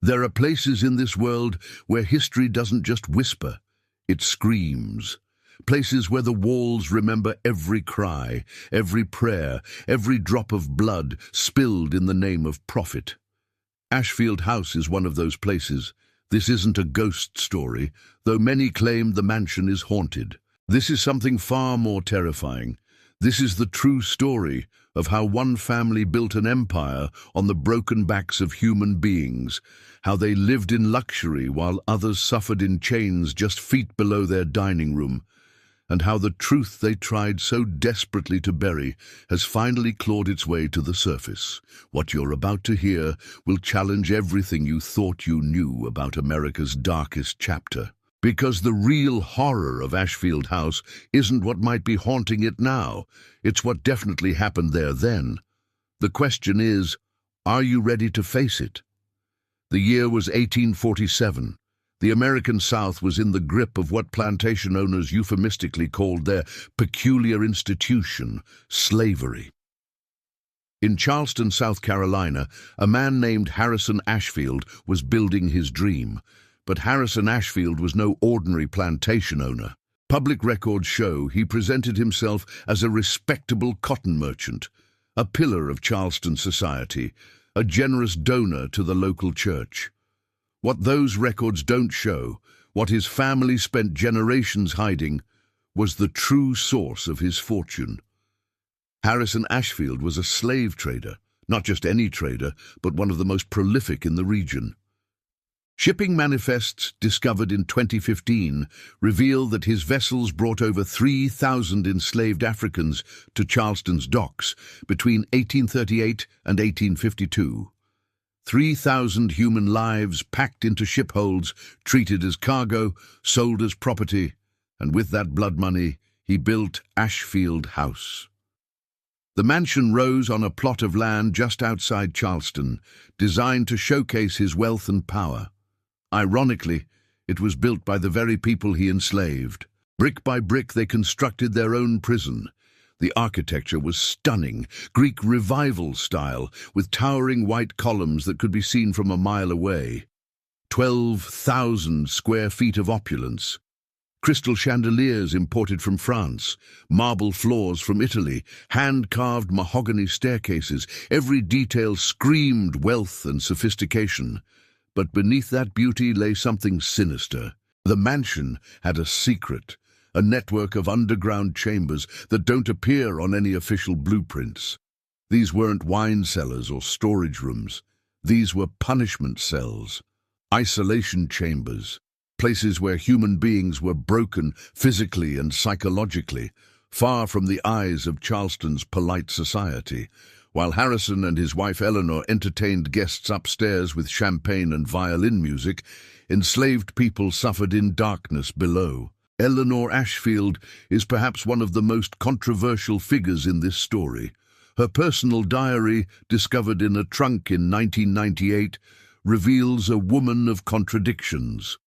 There are places in this world where history doesn't just whisper, it screams. Places where the walls remember every cry, every prayer, every drop of blood spilled in the name of profit. Ashfield House is one of those places. This isn't a ghost story, though many claim the mansion is haunted. This is something far more terrifying. This is the true story of how one family built an empire on the broken backs of human beings, how they lived in luxury while others suffered in chains just feet below their dining room, and how the truth they tried so desperately to bury has finally clawed its way to the surface. What you're about to hear will challenge everything you thought you knew about America's darkest chapter. Because the real horror of Ashfield House isn't what might be haunting it now, it's what definitely happened there then. The question is, are you ready to face it? The year was 1847. The American South was in the grip of what plantation owners euphemistically called their peculiar institution, slavery. In Charleston, South Carolina, a man named Harrison Ashfield was building his dream. But Harrison Ashfield was no ordinary plantation owner. Public records show he presented himself as a respectable cotton merchant, a pillar of Charleston society, a generous donor to the local church. What those records don't show, what his family spent generations hiding, was the true source of his fortune. Harrison Ashfield was a slave trader, not just any trader, but one of the most prolific in the region. Shipping manifests discovered in 2015 reveal that his vessels brought over 3,000 enslaved Africans to Charleston's docks between 1838 and 1852. 3,000 human lives packed into ship holds, treated as cargo, sold as property, and with that blood money, he built Ashfield House. The mansion rose on a plot of land just outside Charleston, designed to showcase his wealth and power. Ironically, it was built by the very people he enslaved. Brick by brick, they constructed their own prison. The architecture was stunning, Greek Revival style, with towering white columns that could be seen from a mile away. 12,000 square feet of opulence. Crystal chandeliers imported from France, marble floors from Italy, hand-carved mahogany staircases. Every detail screamed wealth and sophistication. But beneath that beauty lay something sinister. The mansion had a secret, a network of underground chambers that don't appear on any official blueprints. These weren't wine cellars or storage rooms. These were punishment cells, isolation chambers, places where human beings were broken physically and psychologically, far from the eyes of Charleston's polite society. While Harrison and his wife Eleanor entertained guests upstairs with champagne and violin music, enslaved people suffered in darkness below. Eleanor Ashfield is perhaps one of the most controversial figures in this story. Her personal diary, discovered in a trunk in 1998, reveals a woman of contradictions.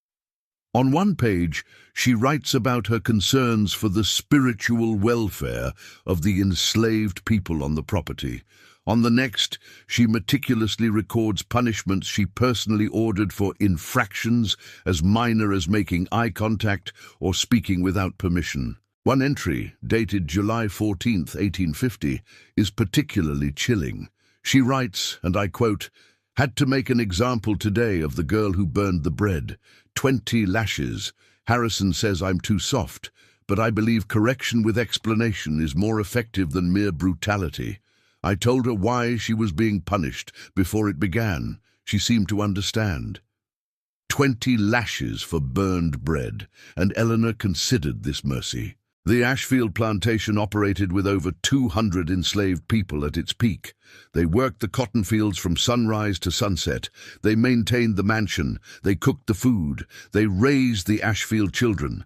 On one page, she writes about her concerns for the spiritual welfare of the enslaved people on the property. On the next, she meticulously records punishments she personally ordered for infractions as minor as making eye contact or speaking without permission. One entry, dated July 14, 1850, is particularly chilling. She writes, and I quote, "Had to make an example today of the girl who burned the bread. 20 lashes. Harrison says I'm too soft, but I believe correction with explanation is more effective than mere brutality. I told her why she was being punished before it began. She seemed to understand." 20 lashes for burned bread, and Eleanor considered this mercy. The Ashfield plantation operated with over 200 enslaved people at its peak. They worked the cotton fields from sunrise to sunset. They maintained the mansion. They cooked the food. They raised the Ashfield children.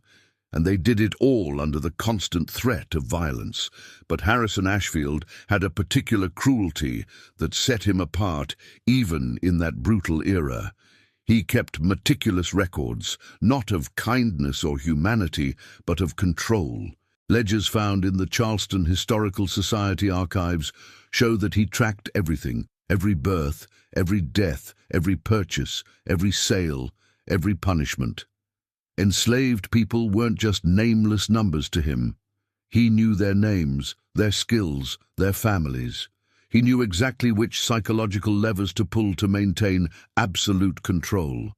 And they did it all under the constant threat of violence. But Harrison Ashfield had a particular cruelty that set him apart, even in that brutal era. He kept meticulous records, not of kindness or humanity, but of control. Ledgers found in the Charleston Historical Society archives show that he tracked everything every birth, every death, every purchase, every sale, every punishment. Enslaved people weren't just nameless numbers to him. He knew their names, their skills, their families. He knew exactly which psychological levers to pull to maintain absolute control.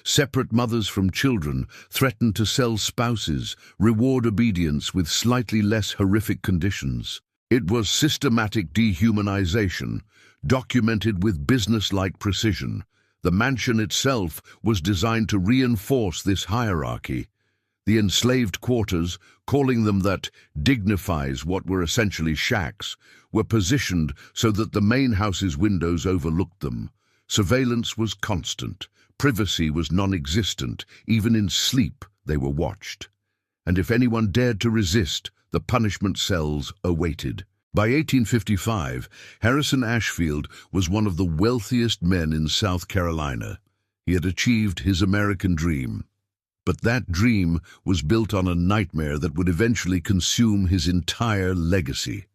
Separate mothers from children threatened to sell spouses, reward obedience with slightly less horrific conditions. It was systematic dehumanization, documented with business-like precision. The mansion itself was designed to reinforce this hierarchy. The enslaved quarters, calling them that dignifies what were essentially shacks, were positioned so that the main house's windows overlooked them. Surveillance was constant. Privacy was non-existent. Even in sleep, they were watched. And if anyone dared to resist, the punishment cells awaited. By 1855, Harrison Ashfield was one of the wealthiest men in South Carolina. He had achieved his American dream. But that dream was built on a nightmare that would eventually consume his entire legacy.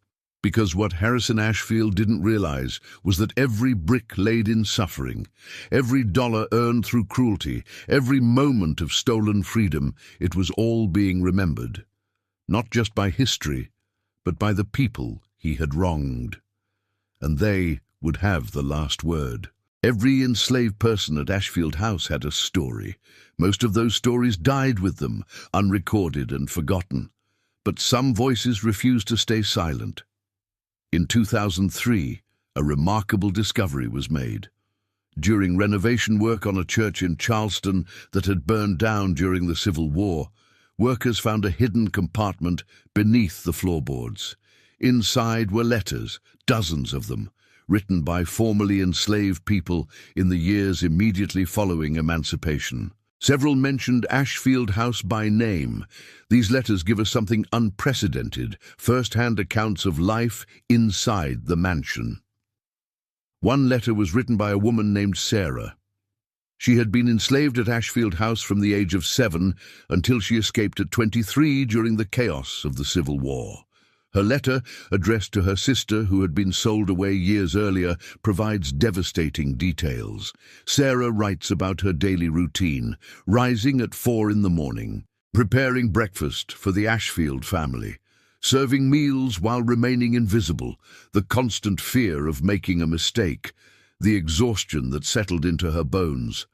Because what Harrison Ashfield didn't realize was that every brick laid in suffering, every dollar earned through cruelty, every moment of stolen freedom, it was all being remembered. Not just by history, but by the people he had wronged. And they would have the last word. Every enslaved person at Ashfield House had a story. Most of those stories died with them, unrecorded and forgotten. But some voices refused to stay silent. In 2003, a remarkable discovery was made. During renovation work on a church in Charleston that had burned down during the Civil War, workers found a hidden compartment beneath the floorboards. Inside were letters, dozens of them, written by formerly enslaved people in the years immediately following emancipation. Several mentioned Ashfield House by name. These letters give us something unprecedented, first-hand accounts of life inside the mansion. One letter was written by a woman named Sarah. She had been enslaved at Ashfield House from the age of 7 until she escaped at 23 during the chaos of the Civil War. Her letter, addressed to her sister who had been sold away years earlier, provides devastating details. Sarah writes about her daily routine, rising at 4 in the morning, preparing breakfast for the Ashfield family, serving meals while remaining invisible, the constant fear of making a mistake, the exhaustion that settled into her bones.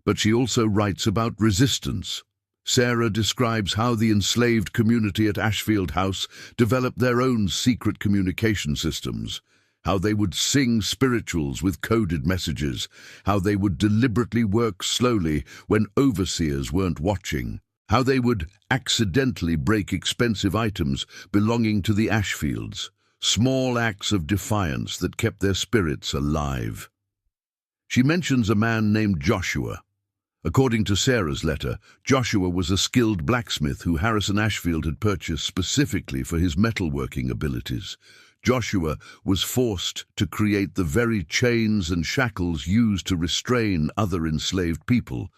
But she also writes about resistance. Sarah describes how the enslaved community at Ashfield House developed their own secret communication systems, how they would sing spirituals with coded messages, how they would deliberately work slowly when overseers weren't watching, how they would accidentally break expensive items belonging to the Ashfields, small acts of defiance that kept their spirits alive. She mentions a man named Joshua. According to Sarah's letter, Joshua was a skilled blacksmith who Harrison Ashfield had purchased specifically for his metalworking abilities. Joshua was forced to create the very chains and shackles used to restrain other enslaved people.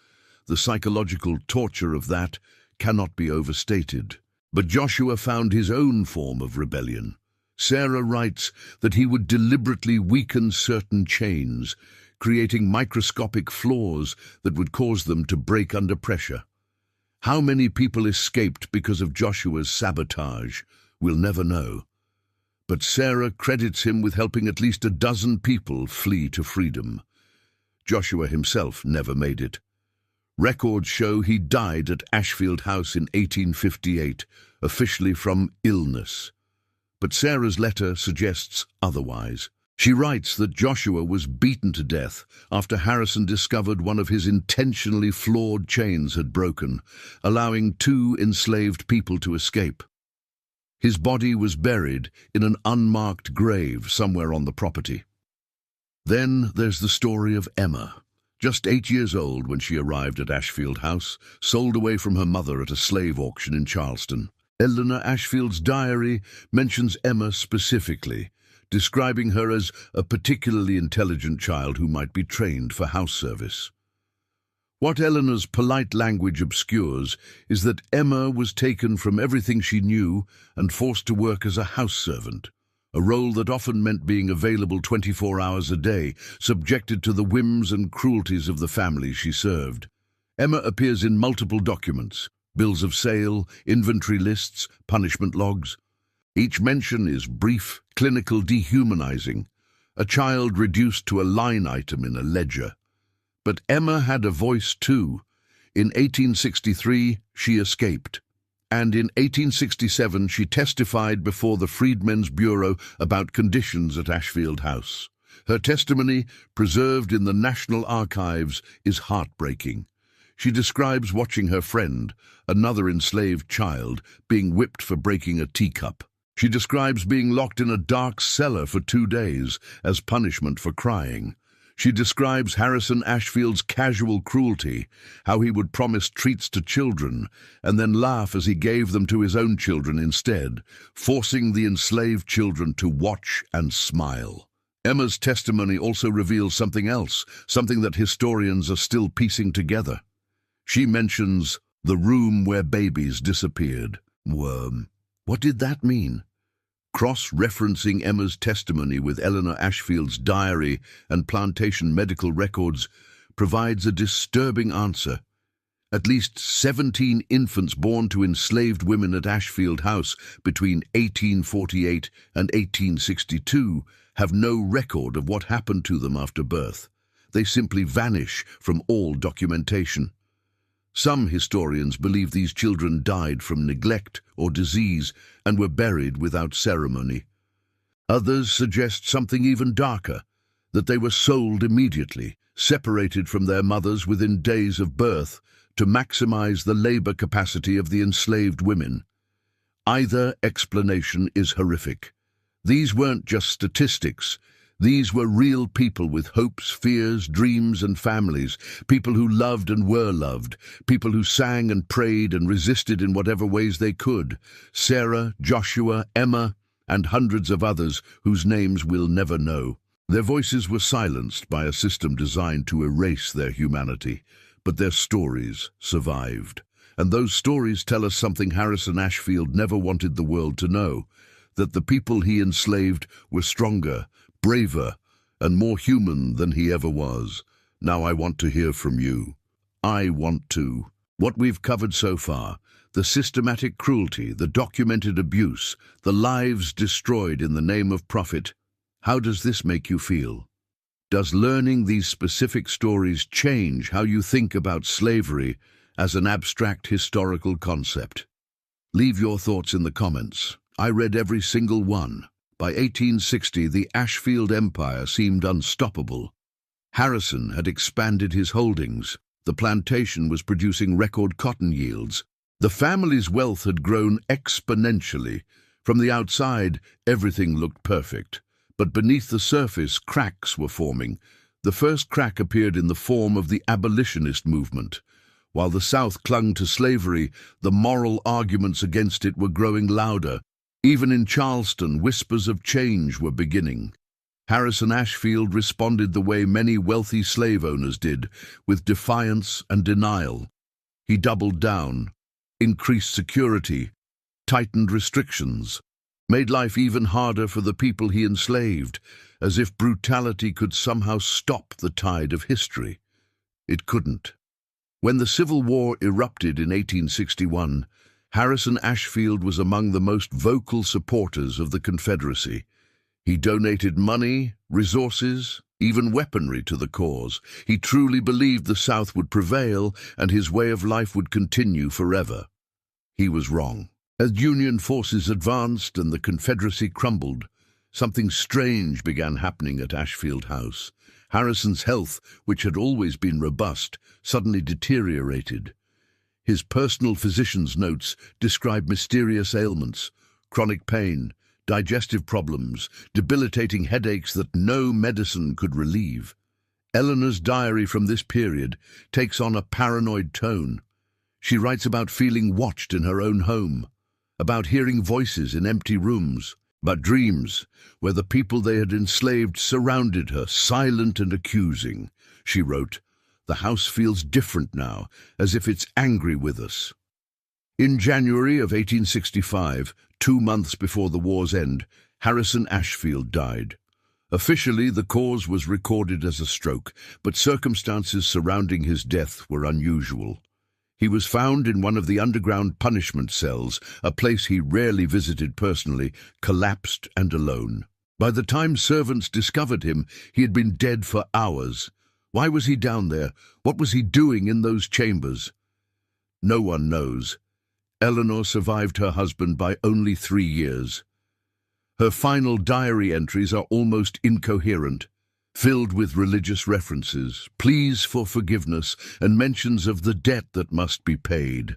The psychological torture of that cannot be overstated. But Joshua found his own form of rebellion. Sarah writes that he would deliberately weaken certain chains, creating microscopic flaws that would cause them to break under pressure. How many people escaped because of Joshua's sabotage, we'll never know. But Sarah credits him with helping at least a dozen people flee to freedom. Joshua himself never made it. Records show he died at Ashfield House in 1858, officially from illness. But Sarah's letter suggests otherwise. She writes that Joshua was beaten to death after Harrison discovered one of his intentionally flawed chains had broken, allowing 2 enslaved people to escape. His body was buried in an unmarked grave somewhere on the property. Then there's the story of Emma, just 8 years old when she arrived at Ashfield House, sold away from her mother at a slave auction in Charleston. Eleanor Ashfield's diary mentions Emma specifically, describing her as a particularly intelligent child who might be trained for house service. What Eleanor's polite language obscures is that Emma was taken from everything she knew and forced to work as a house servant, a role that often meant being available 24 hours a day, subjected to the whims and cruelties of the families she served. Emma appears in multiple documents: bills of sale, inventory lists, punishment logs. Each mention is brief, clinical, dehumanizing, a child reduced to a line item in a ledger. But Emma had a voice too. In 1863, she escaped. And in 1867, she testified before the Freedmen's Bureau about conditions at Ashfield House. Her testimony, preserved in the National Archives, is heartbreaking. She describes watching her friend, another enslaved child, being whipped for breaking a teacup. She describes being locked in a dark cellar for 2 days as punishment for crying. She describes Harrison Ashfield's casual cruelty, how he would promise treats to children and then laugh as he gave them to his own children instead, forcing the enslaved children to watch and smile. Emma's testimony also reveals something else, something that historians are still piecing together. She mentions the room where babies disappeared. What did that mean? Cross-referencing Emma's testimony with Eleanor Ashfield's diary and plantation medical records provides a disturbing answer. At least 17 infants born to enslaved women at Ashfield House between 1848 and 1862 have no record of what happened to them after birth. They simply vanish from all documentation. Some historians believe these children died from neglect or disease and were buried without ceremony. Others suggest something even darker, that they were sold immediately, separated from their mothers within days of birth, to maximize the labor capacity of the enslaved women. Either explanation is horrific. These weren't just statistics. These were real people with hopes, fears, dreams, and families, people who loved and were loved, people who sang and prayed and resisted in whatever ways they could. Sarah, Joshua, Emma, and hundreds of others whose names we'll never know. Their voices were silenced by a system designed to erase their humanity, but their stories survived. And those stories tell us something Harrison Ashfield never wanted the world to know, that the people he enslaved were stronger, braver, and more human than he ever was. Now I want to hear from you. I want to. What we've covered so far, the systematic cruelty, the documented abuse, the lives destroyed in the name of profit, how does this make you feel? Does learning these specific stories change how you think about slavery as an abstract historical concept? Leave your thoughts in the comments. I read every single one. By 1860, the Ashfield Empire seemed unstoppable. Harrison had expanded his holdings. The plantation was producing record cotton yields. The family's wealth had grown exponentially. From the outside, everything looked perfect. But beneath the surface, cracks were forming. The first crack appeared in the form of the abolitionist movement. While the South clung to slavery, the moral arguments against it were growing louder. Even in Charleston, whispers of change were beginning. Harrison Ashfield responded the way many wealthy slave owners did, with defiance and denial. He doubled down, increased security, tightened restrictions, made life even harder for the people he enslaved, as if brutality could somehow stop the tide of history. It couldn't. When the Civil War erupted in 1861, Harrison Ashfield was among the most vocal supporters of the Confederacy. He donated money, resources, even weaponry to the cause. He truly believed the South would prevail and his way of life would continue forever. He was wrong. As Union forces advanced and the Confederacy crumbled, something strange began happening at Ashfield House. Harrison's health, which had always been robust, suddenly deteriorated. His personal physician's notes describe mysterious ailments, chronic pain, digestive problems, debilitating headaches that no medicine could relieve. Eleanor's diary from this period takes on a paranoid tone. She writes about feeling watched in her own home, about hearing voices in empty rooms, about dreams where the people they had enslaved surrounded her, silent and accusing. She wrote, "The house feels different now, as if it's angry with us." In January of 1865, 2 months before the war's end, Harrison Ashfield died. Officially, the cause was recorded as a stroke, but circumstances surrounding his death were unusual. He was found in one of the underground punishment cells, a place he rarely visited personally, collapsed and alone. By the time servants discovered him, he had been dead for hours. Why was he down there? What was he doing in those chambers? No one knows. Eleanor survived her husband by only 3 years. Her final diary entries are almost incoherent, filled with religious references, pleas for forgiveness, and mentions of the debt that must be paid.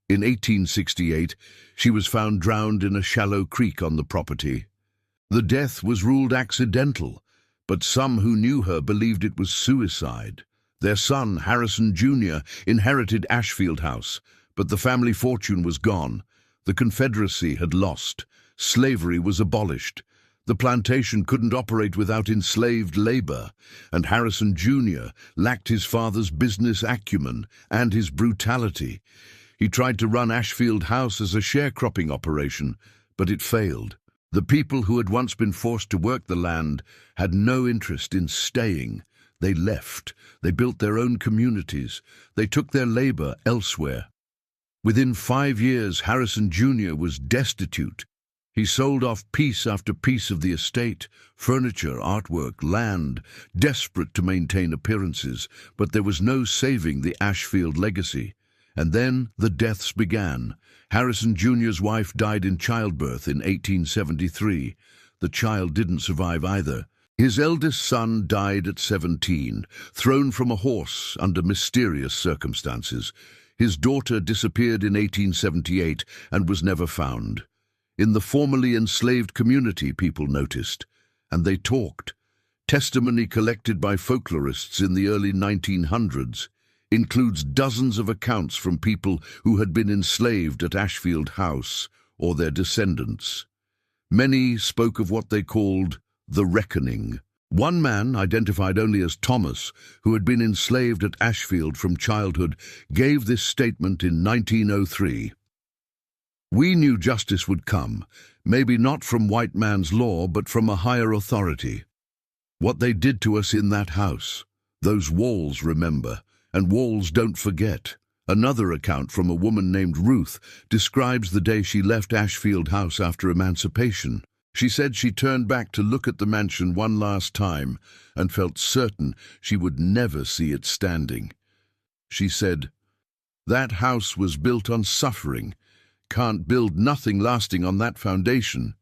In 1868, she was found drowned in a shallow creek on the property. The death was ruled accidental, but some who knew her believed it was suicide. Their son, Harrison Jr., inherited Ashfield House, but the family fortune was gone. The Confederacy had lost. Slavery was abolished. The plantation couldn't operate without enslaved labor, and Harrison Jr. lacked his father's business acumen and his brutality. He tried to run Ashfield House as a sharecropping operation, but it failed. The people who had once been forced to work the land had no interest in staying. They left. They built their own communities. They took their labor elsewhere. Within 5 years, Harrison Jr. was destitute. He sold off piece after piece of the estate, furniture, artwork, land, desperate to maintain appearances, but there was no saving the Ashfield legacy. And then the deaths began. Harrison Jr.'s wife died in childbirth in 1873. The child didn't survive either. His eldest son died at 17, thrown from a horse under mysterious circumstances. His daughter disappeared in 1878 and was never found. In the formerly enslaved community, people noticed, and they talked. Testimony collected by folklorists in the early 1900s includes dozens of accounts from people who had been enslaved at Ashfield House or their descendants. Many spoke of what they called the reckoning. One man, identified only as Thomas, who had been enslaved at Ashfield from childhood, gave this statement in 1903. "We knew justice would come, maybe not from white man's law, but from a higher authority. What they did to us in that house, those walls remember, and walls don't forget." Another account from a woman named Ruth describes the day she left Ashfield House after emancipation. She said she turned back to look at the mansion one last time and felt certain she would never see it standing. She said, "That house was built on suffering. Can't build nothing lasting on that foundation."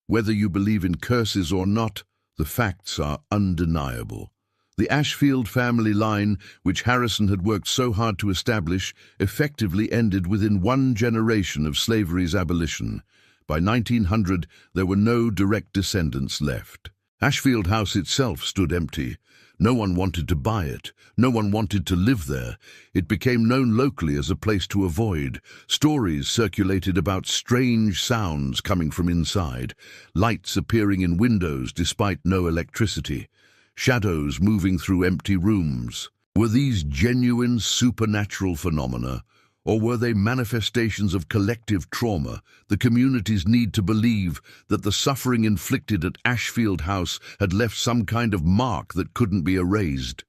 Whether you believe in curses or not, the facts are undeniable. The Ashfield family line, which Harrison had worked so hard to establish, effectively ended within 1 generation of slavery's abolition. By 1900, there were no direct descendants left. Ashfield House itself stood empty. No one wanted to buy it. No one wanted to live there. It became known locally as a place to avoid. Stories circulated about strange sounds coming from inside, lights appearing in windows despite no electricity, shadows moving through empty rooms. Were these genuine supernatural phenomena, or were they manifestations of collective trauma, the community's need to believe that the suffering inflicted at Ashfield House had left some kind of mark that couldn't be erased?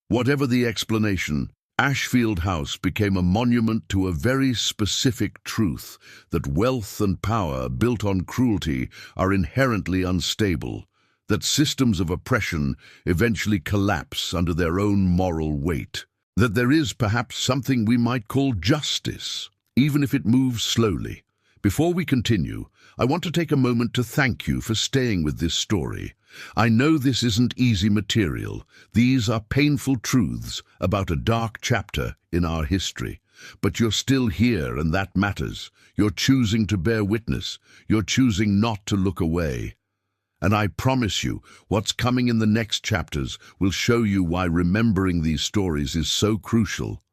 Whatever the explanation, Ashfield House became a monument to a very specific truth, that wealth and power built on cruelty are inherently unstable, that systems of oppression eventually collapse under their own moral weight. That there is perhaps something we might call justice, even if it moves slowly. Before we continue, I want to take a moment to thank you for staying with this story. I know this isn't easy material. These are painful truths about a dark chapter in our history. But you're still here, and that matters. You're choosing to bear witness. You're choosing not to look away. And I promise you, what's coming in the next chapters will show you why remembering these stories is so crucial.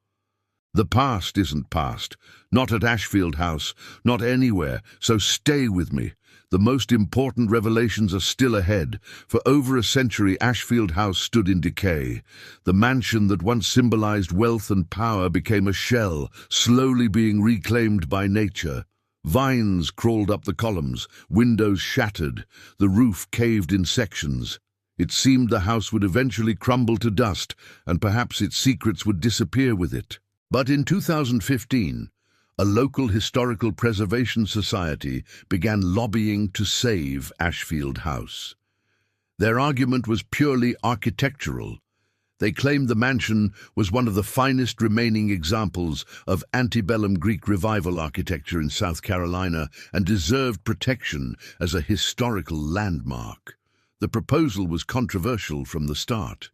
The past isn't past, not at Ashfield House, not anywhere, so stay with me. The most important revelations are still ahead. For over a century, Ashfield House stood in decay. The mansion that once symbolized wealth and power became a shell, slowly being reclaimed by nature. Vines crawled up the columns, windows shattered, the roof caved in sections. It seemed the house would eventually crumble to dust, and perhaps its secrets would disappear with it. But in 2015, a local historical preservation society began lobbying to save Ashfield House. Their argument was purely architectural. They claimed the mansion was one of the finest remaining examples of antebellum Greek revival architecture in South Carolina and deserved protection as a historical landmark. The proposal was controversial from the start.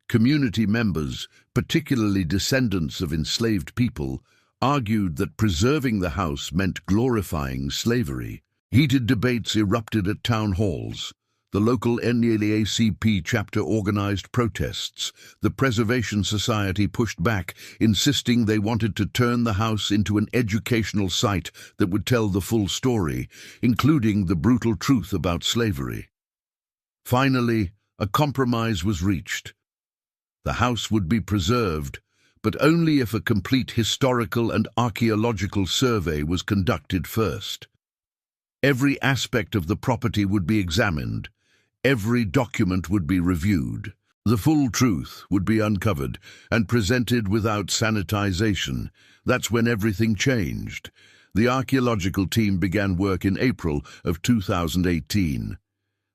Community members, particularly descendants of enslaved people, argued that preserving the house meant glorifying slavery. Heated debates erupted at town halls. The local NAACP chapter organized protests. The Preservation Society pushed back, insisting they wanted to turn the house into an educational site that would tell the full story, including the brutal truth about slavery. Finally, a compromise was reached. The house would be preserved, but only if a complete historical and archaeological survey was conducted first. Every aspect of the property would be examined. Every document would be reviewed. The full truth would be uncovered and presented without sanitization. That's when everything changed. The archaeological team began work in April of 2018.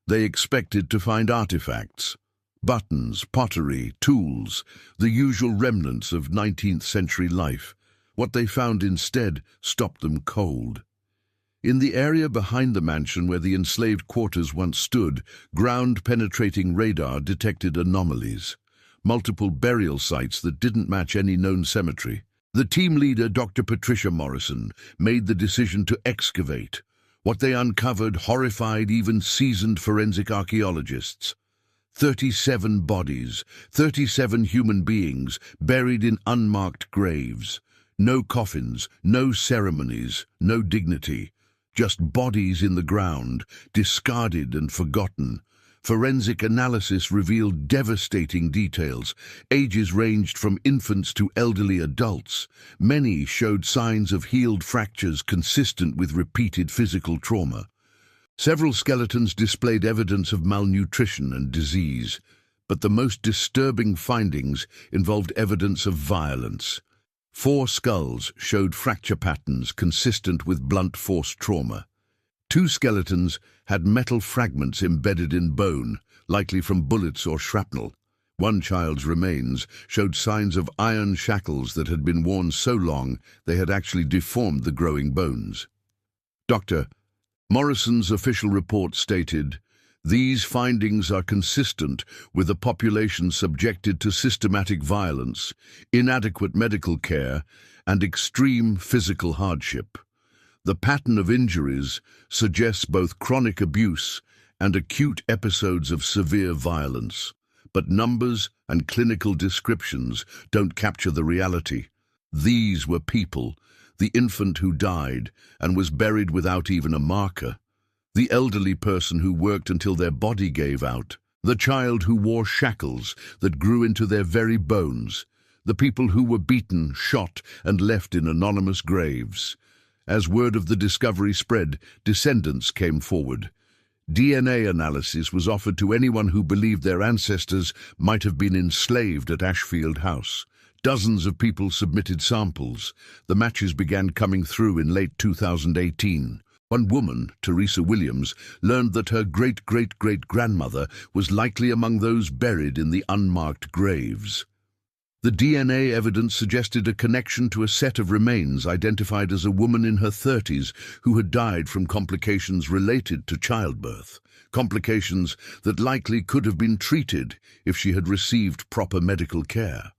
They expected to find artifacts, buttons, pottery, tools, the usual remnants of 19th century life. What they found instead stopped them cold. In the area behind the mansion where the enslaved quarters once stood, ground-penetrating radar detected anomalies, multiple burial sites that didn't match any known cemetery. The team leader, Dr. Patricia Morrison, made the decision to excavate. What they uncovered horrified even seasoned forensic archaeologists. 37 bodies, 37 human beings, buried in unmarked graves. No coffins, no ceremonies, no dignity. Just bodies in the ground, discarded and forgotten. Forensic analysis revealed devastating details. Ages ranged from infants to elderly adults. Many showed signs of healed fractures consistent with repeated physical trauma. Several skeletons displayed evidence of malnutrition and disease, but the most disturbing findings involved evidence of violence. 4 skulls showed fracture patterns consistent with blunt force trauma. 2 skeletons had metal fragments embedded in bone, likely from bullets or shrapnel. One child's remains showed signs of iron shackles that had been worn so long they had actually deformed the growing bones. Dr. Morrison's official report stated, "These findings are consistent with a population subjected to systematic violence, inadequate medical care, and extreme physical hardship. The pattern of injuries suggests both chronic abuse and acute episodes of severe violence, but numbers and clinical descriptions don't capture the reality. These were people, the infant who died and was buried without even a marker, the elderly person who worked until their body gave out, the child who wore shackles that grew into their very bones, the people who were beaten, shot, and left in anonymous graves." As word of the discovery spread, descendants came forward. DNA analysis was offered to anyone who believed their ancestors might have been enslaved at Ashfield House. Dozens of people submitted samples. The matches began coming through in late 2018. One woman, Teresa Williams, learned that her great-great-great-grandmother was likely among those buried in the unmarked graves. The DNA evidence suggested a connection to a set of remains identified as a woman in her 30s who had died from complications related to childbirth, complications that likely could have been treated if she had received proper medical care.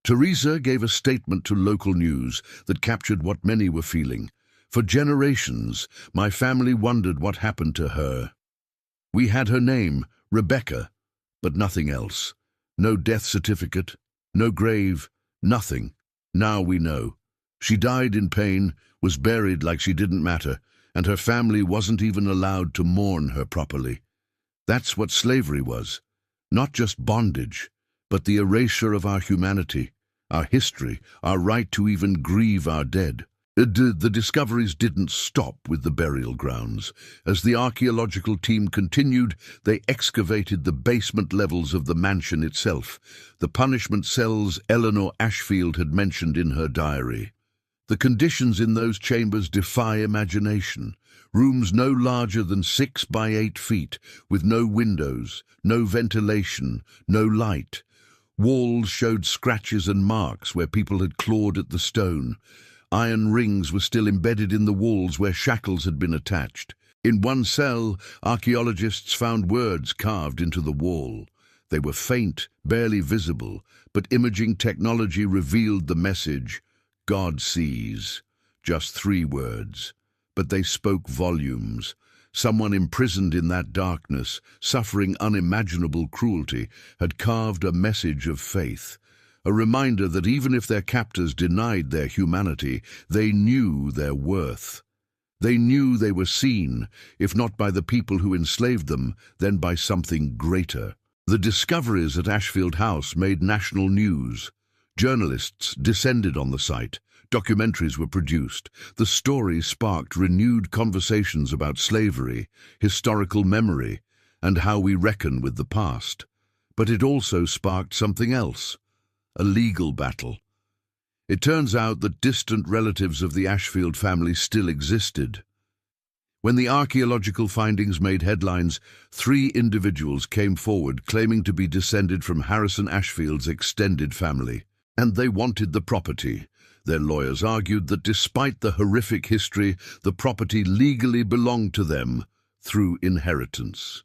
Teresa gave a statement to local news that captured what many were feeling. "For generations, my family wondered what happened to her. We had her name, Rebecca, but nothing else. No death certificate, no grave, nothing. Now we know. She died in pain, was buried like she didn't matter, and her family wasn't even allowed to mourn her properly. That's what slavery was. Not just bondage, but the erasure of our humanity, our history, our right to even grieve our dead. The discoveries didn't stop with the burial grounds. As the archaeological team continued, they excavated the basement levels of the mansion itself, the punishment cells Eleanor Ashfield had mentioned in her diary. The conditions in those chambers defy imagination. Rooms no larger than 6 by 8 feet, with no windows, no ventilation, no light. Walls showed scratches and marks where people had clawed at the stone. Iron rings were still embedded in the walls where shackles had been attached. In one cell, archaeologists found words carved into the wall. They were faint, barely visible, but imaging technology revealed the message, "God sees." Just 3 words. But they spoke volumes. Someone imprisoned in that darkness, suffering unimaginable cruelty, had carved a message of faith. A reminder that even if their captors denied their humanity, they knew their worth. They knew they were seen, if not by the people who enslaved them, then by something greater. The discoveries at Ashfield House made national news. Journalists descended on the site. Documentaries were produced. The story sparked renewed conversations about slavery, historical memory, and how we reckon with the past. But it also sparked something else. A legal battle. It turns out that distant relatives of the Ashfield family still existed. When the archaeological findings made headlines, 3 individuals came forward claiming to be descended from Harrison Ashfield's extended family, and they wanted the property. Their lawyers argued that despite the horrific history, the property legally belonged to them through inheritance.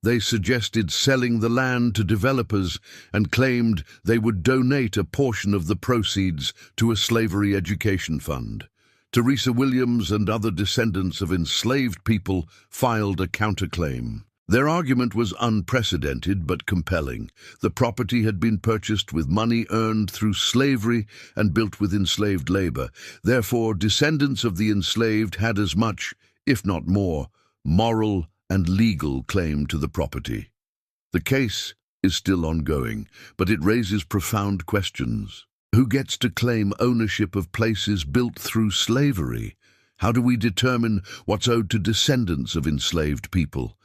They suggested selling the land to developers and claimed they would donate a portion of the proceeds to a slavery education fund. Teresa Williams and other descendants of enslaved people filed a counterclaim. Their argument was unprecedented but compelling. The property had been purchased with money earned through slavery and built with enslaved labor. Therefore, descendants of the enslaved had as much, if not more, moral and legal claim to the property. The case is still ongoing, but it raises profound questions. Who gets to claim ownership of places built through slavery? How do we determine what's owed to descendants of enslaved people?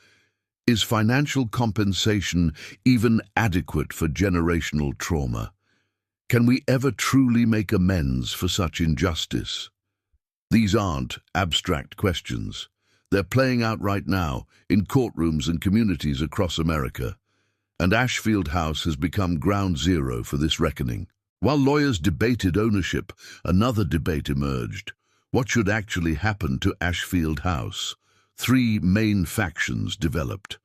Is financial compensation even adequate for generational trauma? Can we ever truly make amends for such injustice? These aren't abstract questions. They're playing out right now in courtrooms and communities across America. And Ashfield House has become ground zero for this reckoning. While lawyers debated ownership, another debate emerged. What should actually happen to Ashfield House? 3 main factions developed.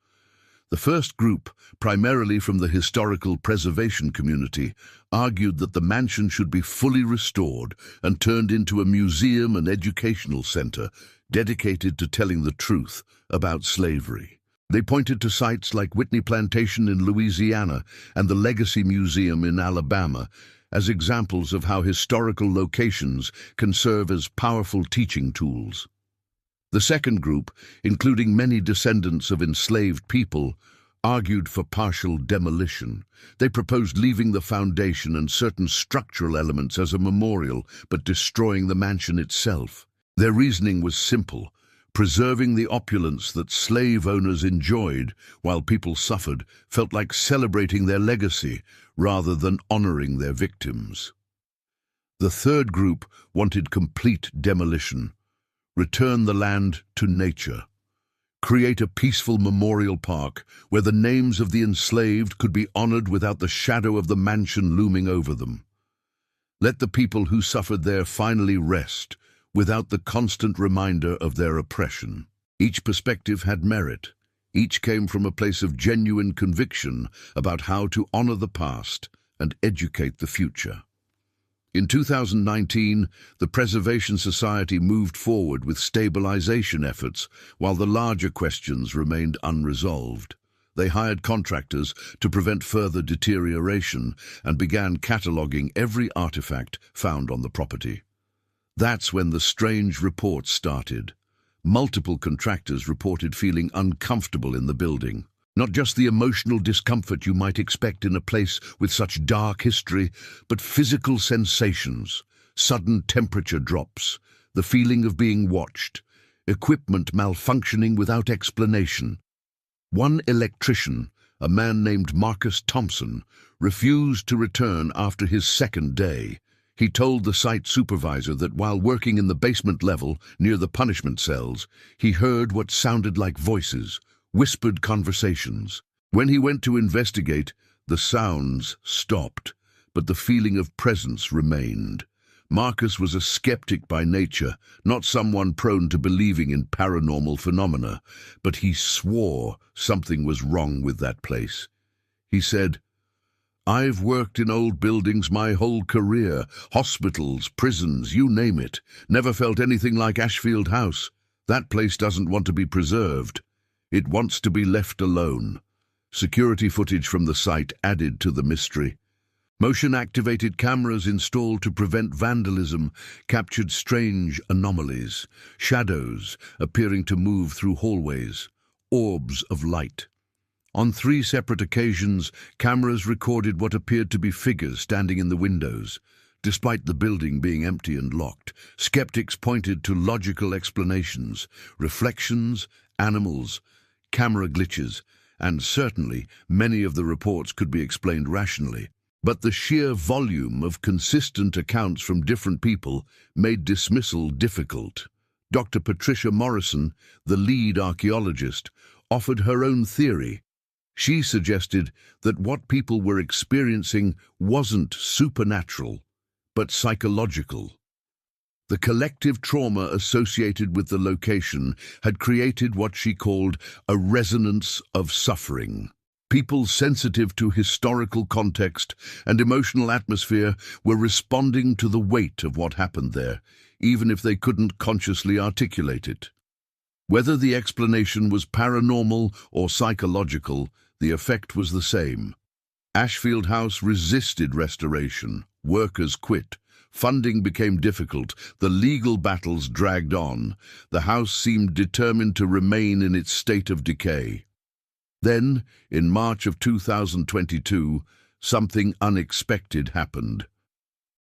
The first group, primarily from the historical preservation community, argued that the mansion should be fully restored and turned into a museum and educational center dedicated to telling the truth about slavery. They pointed to sites like Whitney Plantation in Louisiana and the Legacy Museum in Alabama as examples of how historical locations can serve as powerful teaching tools. The second group, including many descendants of enslaved people, argued for partial demolition. They proposed leaving the foundation and certain structural elements as a memorial, but destroying the mansion itself. Their reasoning was simple. Preserving the opulence that slave owners enjoyed while people suffered felt like celebrating their legacy rather than honoring their victims. The third group wanted complete demolition. Return the land to nature. Create a peaceful memorial park where the names of the enslaved could be honored without the shadow of the mansion looming over them. Let the people who suffered there finally rest without the constant reminder of their oppression. Each perspective had merit. Each came from a place of genuine conviction about how to honor the past and educate the future. In 2019, the Preservation Society moved forward with stabilization efforts while the larger questions remained unresolved. They hired contractors to prevent further deterioration and began cataloging every artifact found on the property. That's when the strange reports started. Multiple contractors reported feeling uncomfortable in the building. Not just the emotional discomfort you might expect in a place with such dark history, but physical sensations. sudden temperature drops, the feeling of being watched, equipment malfunctioning without explanation. One electrician, a man named Marcus Thompson, refused to return after his second day. He told the site supervisor that while working in the basement level near the punishment cells, he heard what sounded like voices, whispered conversations. When he went to investigate, the sounds stopped, but the feeling of presence remained. Marcus was a skeptic by nature, not someone prone to believing in paranormal phenomena, but he swore something was wrong with that place. He said, "I've worked in old buildings my whole career, hospitals, prisons, you name it. Never felt anything like Ashfield House. That place doesn't want to be preserved. It wants to be left alone." Security footage from the site added to the mystery. Motion-activated cameras installed to prevent vandalism captured strange anomalies, shadows appearing to move through hallways, orbs of light. On 3 separate occasions, cameras recorded what appeared to be figures standing in the windows. Despite the building being empty and locked, skeptics pointed to logical explanations, reflections, animals, camera glitches, and certainly many of the reports could be explained rationally. But the sheer volume of consistent accounts from different people made dismissal difficult. Dr. Patricia Morrison, the lead archaeologist, offered her own theory. She suggested that what people were experiencing wasn't supernatural, but psychological. The collective trauma associated with the location had created what she called a resonance of suffering. People sensitive to historical context and emotional atmosphere were responding to the weight of what happened there, even if they couldn't consciously articulate it. Whether the explanation was paranormal or psychological, the effect was the same. Ashfield House resisted restoration. Workers quit. Funding became difficult. The legal battles dragged on. The house seemed determined to remain in its state of decay. Then, in March of 2022, something unexpected happened.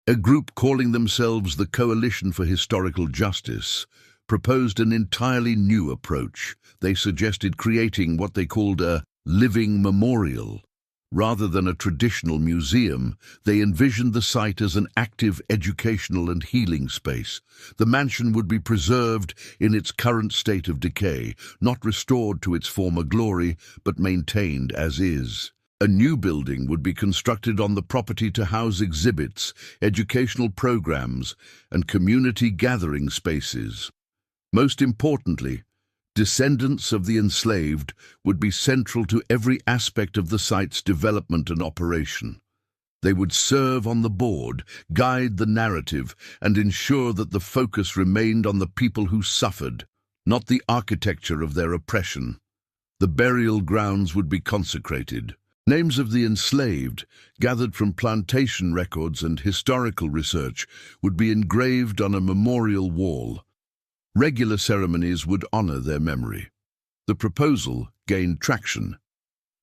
A group calling themselves the Coalition for Historical Justice proposed an entirely new approach. They suggested creating what they called a living memorial. Rather than a traditional museum, they envisioned the site as an active educational and healing space. The mansion would be preserved in its current state of decay, not restored to its former glory, but maintained as is. A new building would be constructed on the property to house exhibits, educational programs, and community gathering spaces. Most importantly, descendants of the enslaved would be central to every aspect of the site's development and operation. They would serve on the board, guide the narrative, and ensure that the focus remained on the people who suffered, not the architecture of their oppression. The burial grounds would be consecrated. Names of the enslaved, gathered from plantation records and historical research, would be engraved on a memorial wall. Regular ceremonies would honor their memory. The proposal gained traction.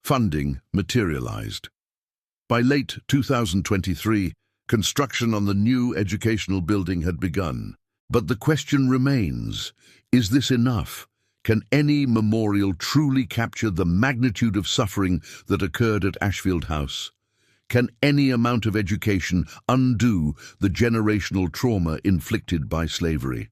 Funding materialized. By late 2023, construction on the new educational building had begun. But the question remains, is this enough? Can any memorial truly capture the magnitude of suffering that occurred at Ashfield House? Can any amount of education undo the generational trauma inflicted by slavery?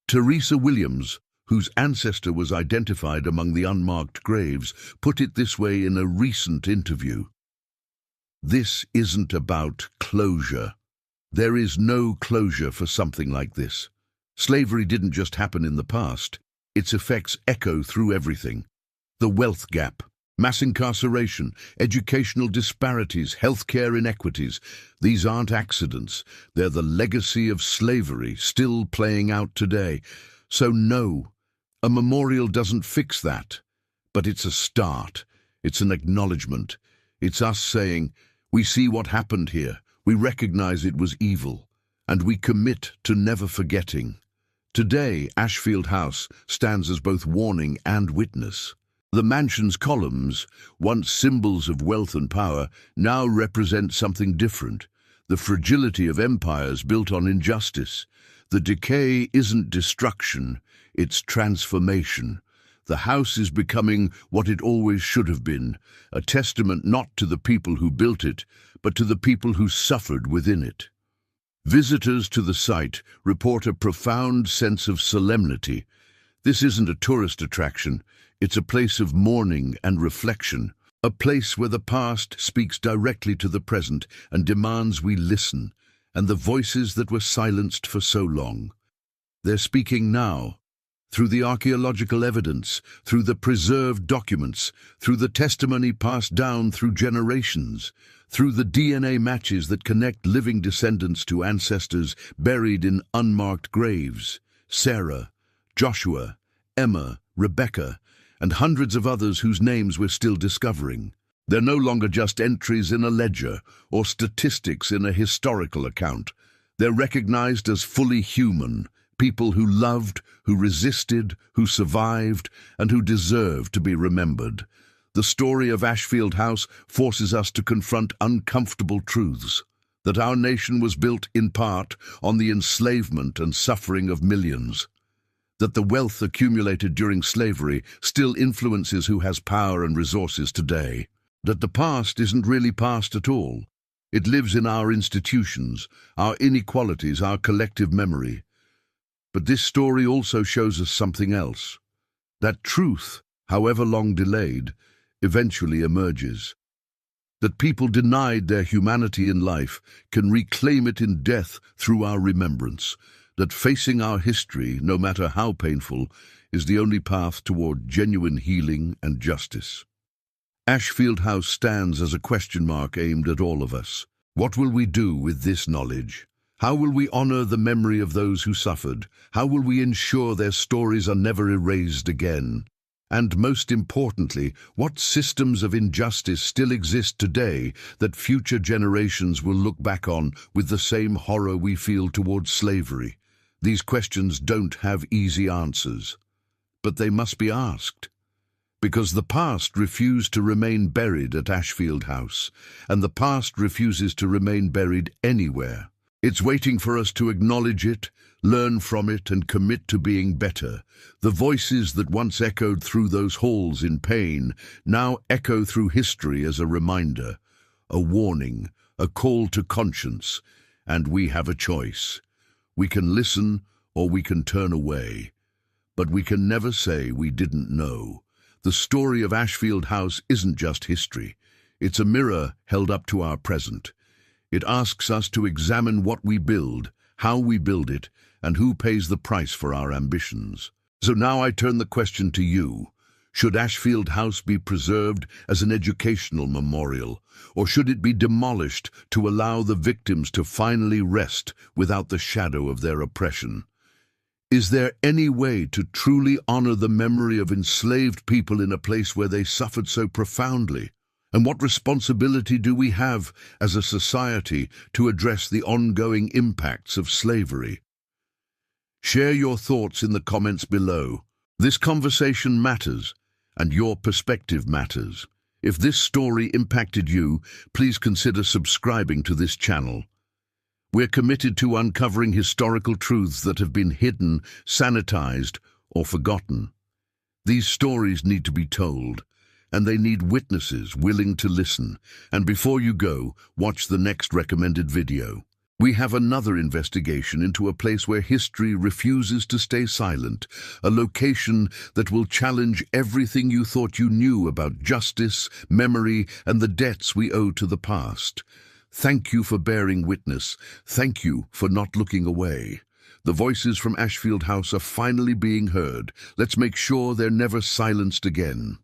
Teresa Williams, whose ancestor was identified among the unmarked graves, put it this way in a recent interview. "This isn't about closure. There is no closure for something like this. Slavery didn't just happen in the past. Its effects echo through everything. The wealth gap, mass incarceration, educational disparities, healthcare inequities. These aren't accidents. They're the legacy of slavery still playing out today. So no, a memorial doesn't fix that. But it's a start. It's an acknowledgement. It's us saying, we see what happened here. We recognize it was evil. And we commit to never forgetting. Today, Ashfield House stands as both warning and witness. The mansion's columns, once symbols of wealth and power, now represent something different. the fragility of empires built on injustice. The decay isn't destruction, it's transformation. The house is becoming what it always should have been, a testament not to the people who built it, but to the people who suffered within it. Visitors to the site report a profound sense of solemnity. This isn't a tourist attraction, it's a place of mourning and reflection, a place where the past speaks directly to the present and demands we listen, and the voices that were silenced for so long. They're speaking now, through the archaeological evidence, through the preserved documents, through the testimony passed down through generations, through the DNA matches that connect living descendants to ancestors buried in unmarked graves. Sarah, Joshua, Emma, Rebecca, and hundreds of others whose names we're still discovering. They're no longer just entries in a ledger or statistics in a historical account. They're recognized as fully human, people who loved, who resisted, who survived, and who deserve to be remembered. The story of Ashfield House forces us to confront uncomfortable truths, that our nation was built in part on the enslavement and suffering of millions, that the wealth accumulated during slavery still influences who has power and resources today, that the past isn't really past at all. It lives in our institutions, our inequalities, our collective memory. But this story also shows us something else. That truth, however long delayed, eventually emerges. That people denied their humanity in life can reclaim it in death through our remembrance. That facing our history, no matter how painful, is the only path toward genuine healing and justice. Ashfield House stands as a question mark aimed at all of us. What will we do with this knowledge? How will we honor the memory of those who suffered? How will we ensure their stories are never erased again? And most importantly, what systems of injustice still exist today that future generations will look back on with the same horror we feel towards slavery? These questions don't have easy answers, but they must be asked. Because the past refused to remain buried at Ashfield House, and the past refuses to remain buried anywhere. It's waiting for us to acknowledge it, learn from it, and commit to being better. The voices that once echoed through those halls in pain now echo through history as a reminder, a warning, a call to conscience, and we have a choice. We can listen or we can turn away, but we can never say we didn't know. The story of Ashfield House isn't just history. It's a mirror held up to our present. It asks us to examine what we build, how we build it, and who pays the price for our ambitions. So now I turn the question to you. Should Ashfield House be preserved as an educational memorial, or should it be demolished to allow the victims to finally rest without the shadow of their oppression? Is there any way to truly honor the memory of enslaved people in a place where they suffered so profoundly? And what responsibility do we have as a society to address the ongoing impacts of slavery? Share your thoughts in the comments below. This conversation matters, and your perspective matters. If this story impacted you, please consider subscribing to this channel. We're committed to uncovering historical truths that have been hidden, sanitized, or forgotten. These stories need to be told, and they need witnesses willing to listen. And before you go, watch the next recommended video. We have another investigation into a place where history refuses to stay silent, a location that will challenge everything you thought you knew about justice, memory, and the debts we owe to the past. Thank you for bearing witness. Thank you for not looking away. The voices from Ashfield House are finally being heard. Let's make sure they're never silenced again.